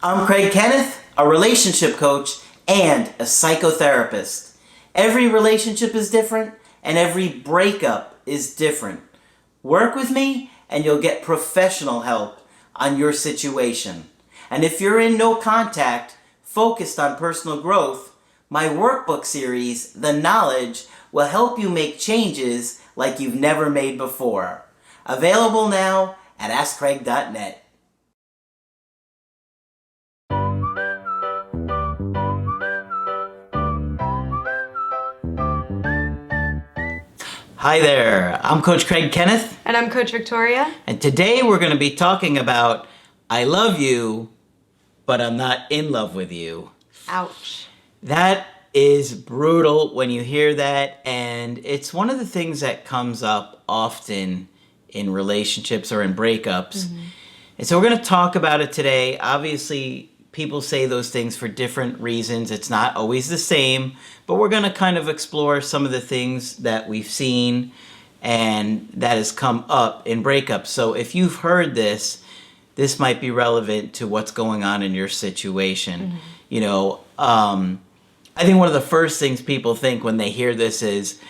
I'm Craig Kenneth, a relationship coach and a psychotherapist. Every relationship is different and every breakup is different. Work with me and you'll get professional help on your situation. And if you're in no contact, focused on personal growth, my workbook series, The Knowledge, will help you make changes like you've never made before. Available now at AskCraig.net. Hi there, I'm Coach Craig Kenneth. And I'm Coach Victoria. And today we're going to be talking about I love you, but I'm not in love with you. Ouch. That is brutal when you hear that, and it's one of the things that comes up often in relationships or in breakups. Mm-hmm. And so we're going to talk about it today. Obviously, people say those things for different reasons. It's not always the same, but we're going to kind of explore some of the things that we've seen and that has come up in breakups. So if you've heard this might be relevant to what's going on in your situation. Mm-hmm. You know, I think one of the first things people think when they hear this is,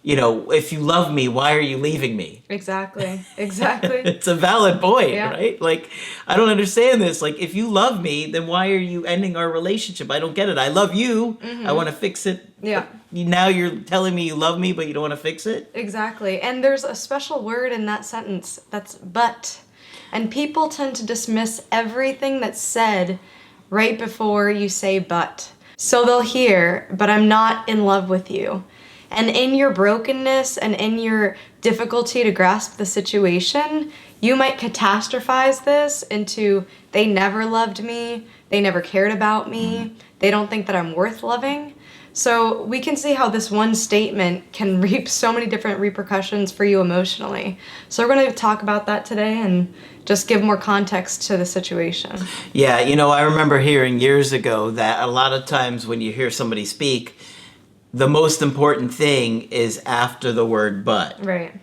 you know, if you love me, why are you leaving me? Exactly. It's a valid point, yeah. Right? Like, I don't understand this. Like, if you love me, then why are you ending our relationship? I don't get it. I love you. Mm-hmm. I want to fix it. Yeah. Now you're telling me you love me, but you don't want to fix it? Exactly. And there's a special word in that sentence. That's but. And people tend to dismiss everything that's said right before you say but. So they'll hear, but I'm not in love with you. And in your brokenness and in your difficulty to grasp the situation, you might catastrophize this into they never loved me, they never cared about me, they don't think that I'm worth loving. So we can see how this one statement can reap so many different repercussions for you emotionally. So we're going to talk about that today and just give more context to the situation. Yeah, you know, I remember hearing years ago that a lot of times when you hear somebody speak, the most important thing is after the word but. Right.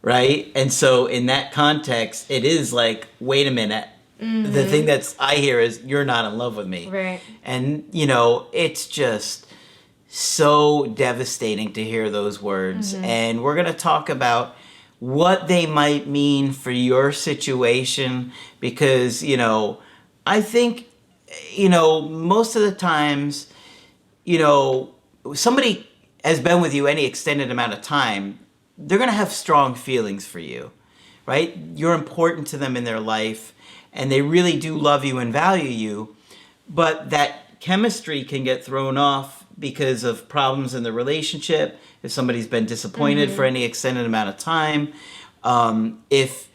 Right? And so in that context, it is like, wait a minute. Mm-hmm. The thing I hear is, you're not in love with me. Right. And, you know, it's just so devastating to hear those words. Mm-hmm. And we're going to talk about what they might mean for your situation because, you know, I think, you know, most of the times, you know, somebody has been with you any extended amount of time, they're going to have strong feelings for you, right? You're important to them in their life, and they really do love you and value you, but that chemistry can get thrown off because of problems in the relationship, if somebody's been disappointed for any extended amount of time, if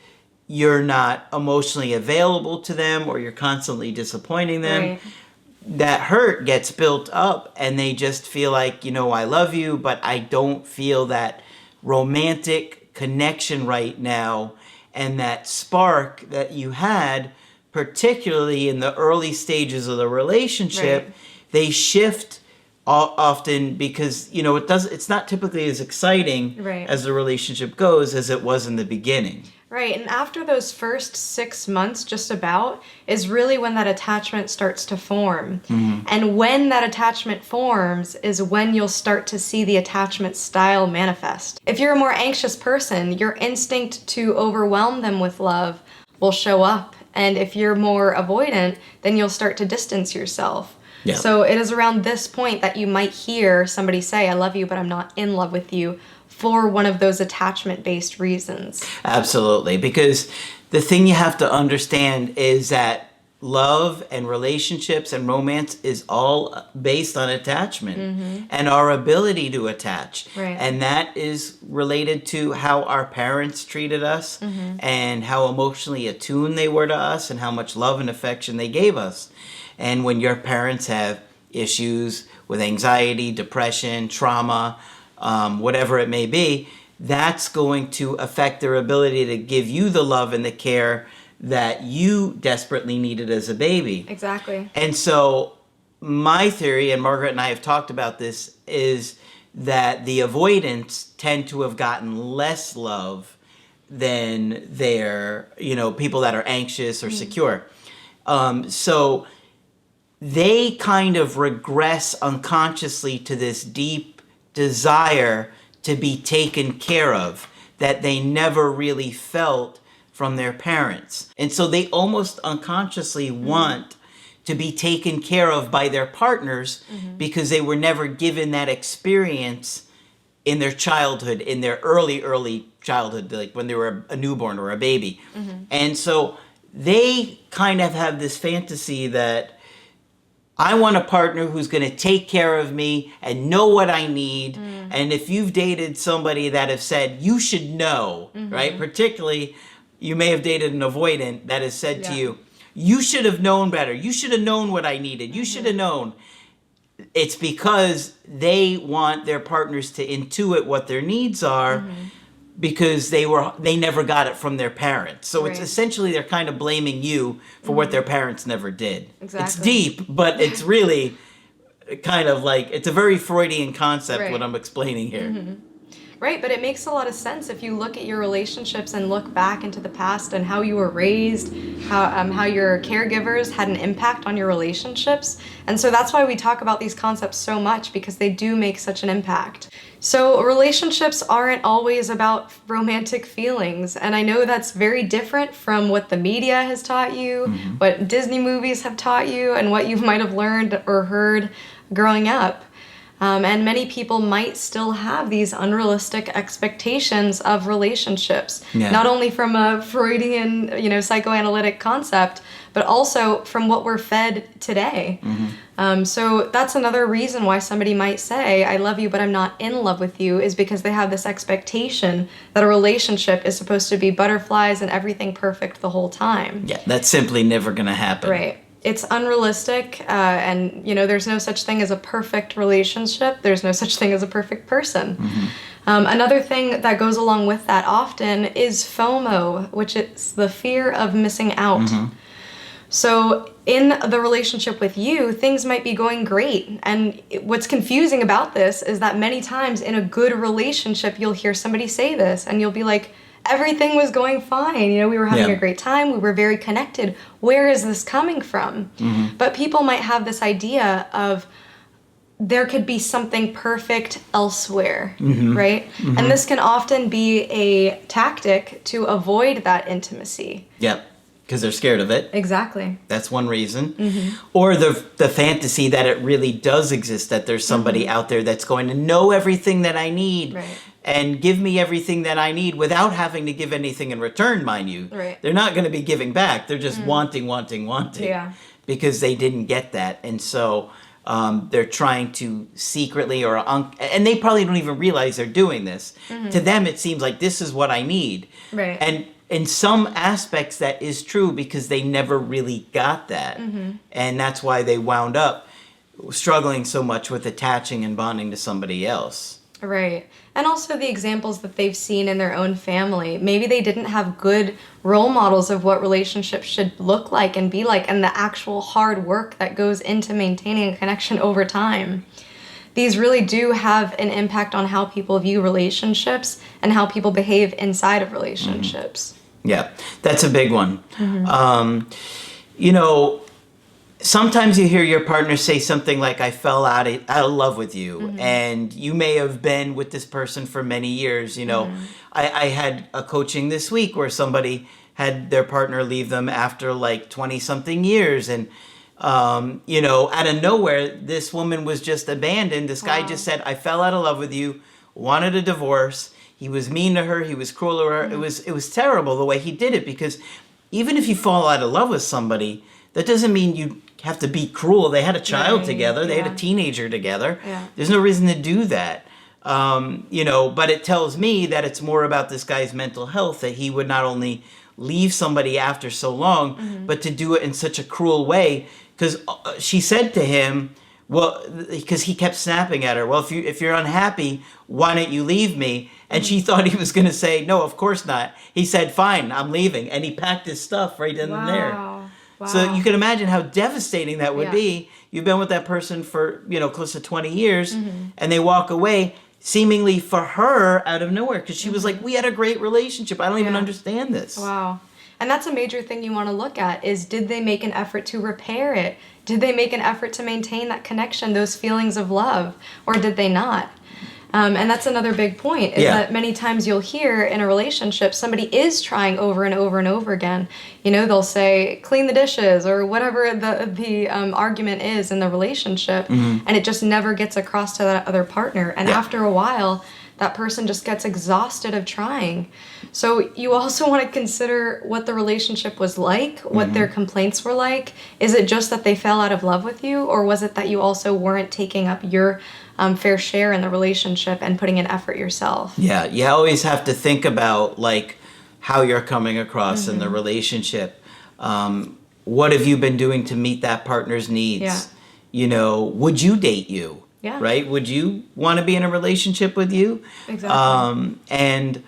you're not emotionally available to them or you're constantly disappointing them. Right. That hurt gets built up and they just feel like, you know, I love you, but I don't feel that romantic connection right now. And that spark that you had, particularly in the early stages of the relationship, right. They shift often because, you know, it's not typically as exciting right. as the relationship goes as it was in the beginning. Right, and after those first 6 months, just about, is really when that attachment starts to form. Mm-hmm. And when that attachment forms is when you'll start to see the attachment style manifest. If you're a more anxious person, your instinct to overwhelm them with love will show up. And if you're more avoidant, then you'll start to distance yourself. Yeah. So it is around this point that you might hear somebody say, I love you, but I'm not in love with you, for one of those attachment-based reasons. Absolutely, because the thing you have to understand is that love and relationships and romance is all based on attachment mm-hmm. and our ability to attach. Right. And that is related to how our parents treated us mm-hmm. and how emotionally attuned they were to us and how much love and affection they gave us. And when your parents have issues with anxiety, depression, trauma, whatever it may be, that's going to affect their ability to give you the love and the care that you desperately needed as a baby. Exactly. And so my theory, and Margaret and I have talked about this, is that the avoidants tend to have gotten less love than their, you know, people that are anxious or secure. So they kind of regress unconsciously to this deep desire to be taken care of that they never really felt from their parents. And so they almost unconsciously want to be taken care of by their partners because they were never given that experience in their childhood, in their early childhood, like when they were a newborn or a baby. And so they kind of have this fantasy that I want a partner who's going to take care of me and know what I need. And if you've dated somebody that have said, you should know, right? Particularly, you may have dated an avoidant that has said to you, you should have known better. You should have known what I needed. You should have known. It's because they want their partners to intuit what their needs are because they never got it from their parents. So it's essentially they're kind of blaming you for what their parents never did. Exactly. It's deep, but it's really kind of like, it's a very Freudian concept what I'm explaining here. Right, but it makes a lot of sense if you look at your relationships and look back into the past and how you were raised, how your caregivers had an impact on your relationships. And so that's why we talk about these concepts so much, because they do make such an impact. So relationships aren't always about romantic feelings. And I know that's very different from what the media has taught you, what Disney movies have taught you, and what you might have learned or heard growing up. And many people might still have these unrealistic expectations of relationships, not only from a Freudian, psychoanalytic concept, but also from what we're fed today. So that's another reason why somebody might say, I love you, but I'm not in love with you, is because they have this expectation that a relationship is supposed to be butterflies and everything perfect the whole time. Yeah, that's simply never going to happen. Right. It's unrealistic, and there's no such thing as a perfect relationship. There's no such thing as a perfect person. Another thing that goes along with that often is FOMO, which is the fear of missing out. So in the relationship with you, things might be going great. And what's confusing about this is that many times in a good relationship, you'll hear somebody say this, and you'll be like, everything was going fine. We were having a great time. We were very connected. Where is this coming from? But people might have this idea of there could be something perfect elsewhere, right? And this can often be a tactic to avoid that intimacy. Yep, because they're scared of it. Exactly. That's one reason. Or the fantasy that it really does exist, that there's somebody out there that's going to know everything that I need. Right. And give me everything that I need without having to give anything in return, mind you. Right. They're not going to be giving back. They're just wanting. Yeah. Because they didn't get that. And so they're trying to secretly and they probably don't even realize they're doing this. To them, it seems like this is what I need. Right. And in some aspects, that is true because they never really got that. And that's why they wound up struggling so much with attaching and bonding to somebody else. Right. And also the examples that they've seen in their own family. Maybe they didn't have good role models of what relationships should look like and be like, and the actual hard work that goes into maintaining a connection over time. These really do have an impact on how people view relationships and how people behave inside of relationships. Yeah, that's a big one. Sometimes you hear your partner say something like, I fell out of love with you. And you may have been with this person for many years. I had a coaching this week where somebody had their partner leave them after like 20-something years. And, out of nowhere, this woman was just abandoned. This guy just said, I fell out of love with you, wanted a divorce. He was mean to her. He was cruel to her. It was terrible the way he did it, because even if you fall out of love with somebody, that doesn't mean you have to be cruel. They had a child together. They had a teenager together. There's no reason to do that. But it tells me that it's more about this guy's mental health, that he would not only leave somebody after so long, but to do it in such a cruel way. Because she said to him, well, because he kept snapping at her, well, if you're unhappy, why don't you leave me? And she thought he was going to say, no, of course not. He said, fine, I'm leaving. And he packed his stuff right in there. Wow. So you can imagine how devastating that would be. You've been with that person for, close to 20 years, and they walk away seemingly for her out of nowhere, because she was like, we had a great relationship. I don't even understand this. Wow. And that's a major thing you want to look at is, did they make an effort to repair it? Did they make an effort to maintain that connection, those feelings of love, or did they not? And that's another big point, is that many times you'll hear in a relationship, somebody is trying over and over and over again. You know, they'll say, clean the dishes, or whatever the argument is in the relationship, and it just never gets across to that other partner. And after a while, that person just gets exhausted of trying. So you also want to consider what the relationship was like, what their complaints were like. Is it just that they fell out of love with you, or was it that you also weren't taking up your fair share in the relationship and putting an effort yourself? Yeah, you always have to think about like how you're coming across in the relationship. What have you been doing to meet that partner's needs? Yeah. You know, would you date you? Yeah. Right? Would you want to be in a relationship with you? Exactly. And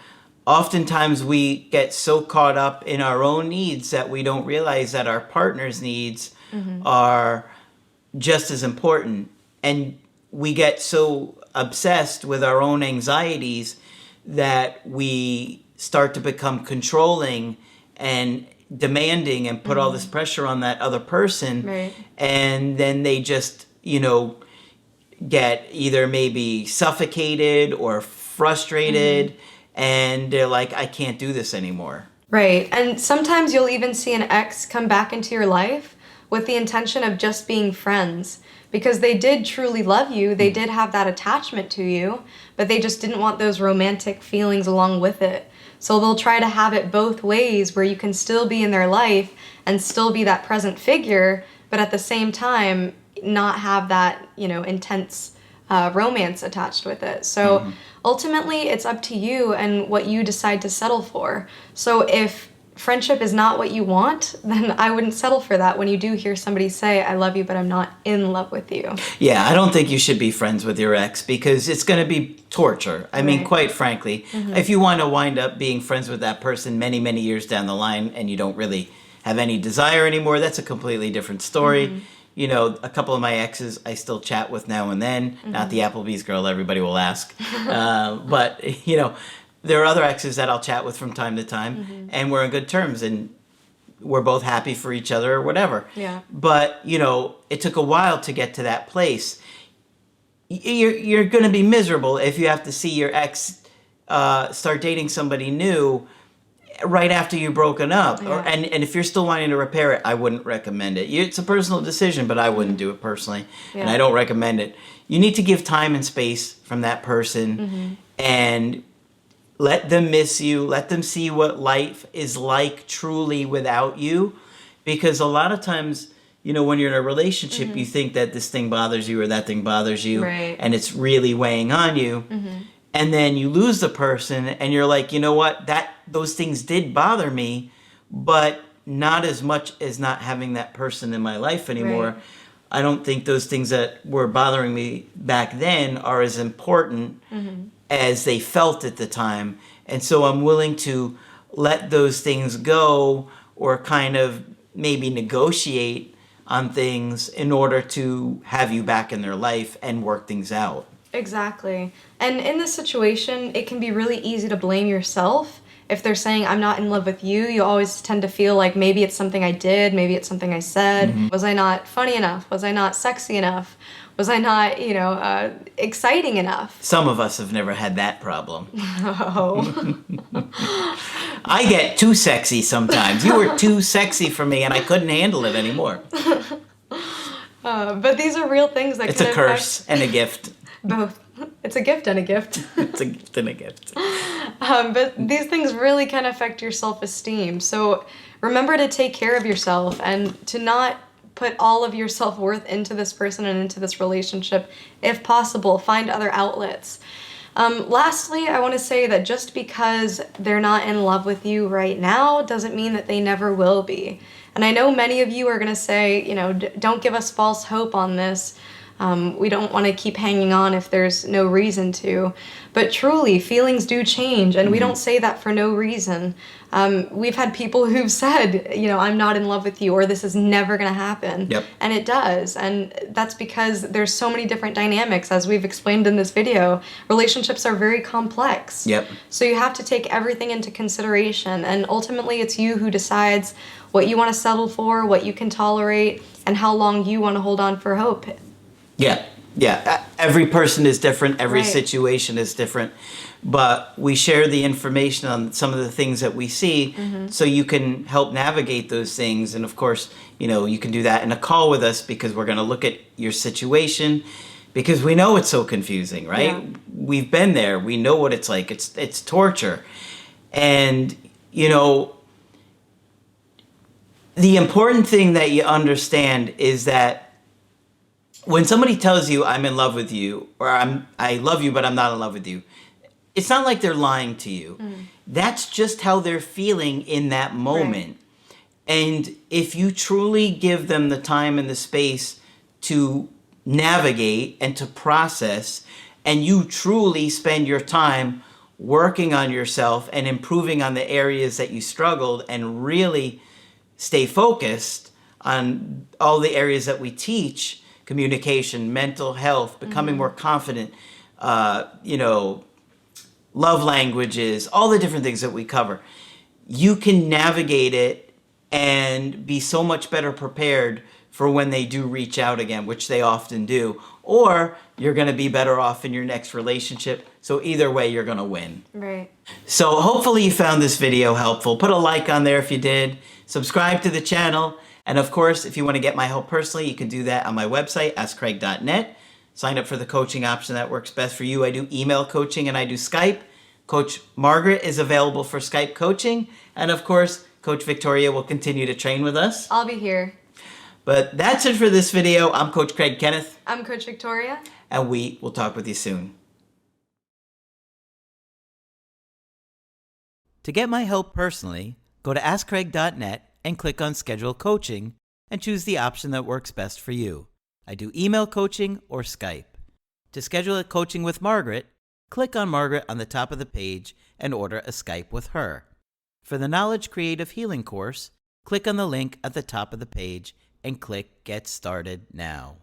oftentimes we get so caught up in our own needs that we don't realize that our partner's needs are just as important. And we get so obsessed with our own anxieties that we start to become controlling and demanding and put all this pressure on that other person. Right. And then they just, you know, get either maybe suffocated or frustrated, and they're like, I can't do this anymore. Right. And sometimes you'll even see an ex come back into your life with the intention of just being friends, because they did truly love you. They did have that attachment to you, but they just didn't want those romantic feelings along with it. So they'll try to have it both ways, where you can still be in their life and still be that present figure, but at the same time not have that, you know, intense romance attached with it. So ultimately it's up to you and what you decide to settle for. So if friendship is not what you want, then I wouldn't settle for that when you do hear somebody say, I love you, but I'm not in love with you. Yeah, I don't think you should be friends with your ex, because it's going to be torture. I mean, quite frankly, if you want to wind up being friends with that person many, many years down the line and you don't really have any desire anymore, that's a completely different story. You know, a couple of my exes I still chat with now and then. Not the Applebee's girl, everybody will ask. But, you know, there are other exes that I'll chat with from time to time, and we're on good terms, and we're both happy for each other or whatever. Yeah. But, you know, it took a while to get to that place. You're going to be miserable if you have to see your ex start dating somebody new right after you've broken up. Yeah. And if you're still wanting to repair it, I wouldn't recommend it. It's a personal decision, but I wouldn't do it personally. And I don't recommend it. You need to give time and space from that person and let them miss you. Let them see what life is like truly without you. Because a lot of times, you know, when you're in a relationship, you think that this thing bothers you or that thing bothers you. Right. And it's really weighing on you. And then you lose the person and you're like, you know what, those things did bother me, but not as much as not having that person in my life anymore. Right. I don't think those things that were bothering me back then are as important as they felt at the time. And so I'm willing to let those things go, or kind of maybe negotiate on things in order to have you back in their life and work things out. Exactly. And in this situation, it can be really easy to blame yourself. If they're saying, I'm not in love with you, you always tend to feel like maybe it's something I did, maybe it's something I said. Was I not funny enough? Was I not sexy enough? Was I not, you know, exciting enough? Some of us have never had that problem. Oh. I get too sexy sometimes. You were too sexy for me and I couldn't handle it anymore. But these are real things that It's a curse and a gift. Both. It's a gift and a gift. It's a gift and a gift. But these things really can affect your self-esteem. So remember to take care of yourself and to not put all of your self-worth into this person and into this relationship. If possible, find other outlets. Lastly, I want to say that just because they're not in love with you right now doesn't mean that they never will be. And I know many of you are going to say, you know, don't give us false hope on this. We don't want to keep hanging on if there's no reason to. But truly, feelings do change, and we don't say that for no reason. We've had people who've said, I'm not in love with you, or this is never going to happen. Yep. And it does. And that's because there's so many different dynamics, as we've explained in this video. Relationships are very complex. Yep. So you have to take everything into consideration, and ultimately it's you who decides what you want to settle for, what you can tolerate, and how long you want to hold on for hope. Yeah. Every person is different. Every Right. situation is different. But we share the information on some of the things that we see so you can help navigate those things. And of course, you can do that in a call with us because we're going to look at your situation because we know it's so confusing, right? Yeah. We've been there. We know what it's like. It's torture. And, the important thing that you understand is that when somebody tells you I'm in love with you, or I love you but I'm not in love with you, it's not like they're lying to you. That's just how they're feeling in that moment. Right. And if you truly give them the time and the space to navigate and to process, and you truly spend your time working on yourself and improving on the areas that you struggled and really stay focused on all the areas that we teach: communication, mental health, becoming more confident, love languages, all the different things that we cover. You can navigate it and be so much better prepared for when they do reach out again, which they often do. Or you're going to be better off in your next relationship. So either way, you're going to win. Right. So hopefully you found this video helpful. Put a like on there if you did. Subscribe to the channel. And of course, if you want to get my help personally, you can do that on my website, askcraig.net. Sign up for the coaching option that works best for you. I do email coaching and I do Skype. Coach Margaret is available for Skype coaching. And of course, Coach Victoria will continue to train with us. I'll be here. But that's it for this video. I'm Coach Craig Kenneth. I'm Coach Victoria. And we will talk with you soon. To get my help personally, go to askcraig.net and click on Schedule Coaching and choose the option that works best for you. I do email coaching or Skype. To schedule a coaching with Margaret, click on Margaret on the top of the page and order a Skype with her. For the Knowledge Creative Healing course, click on the link at the top of the page and click Get Started Now.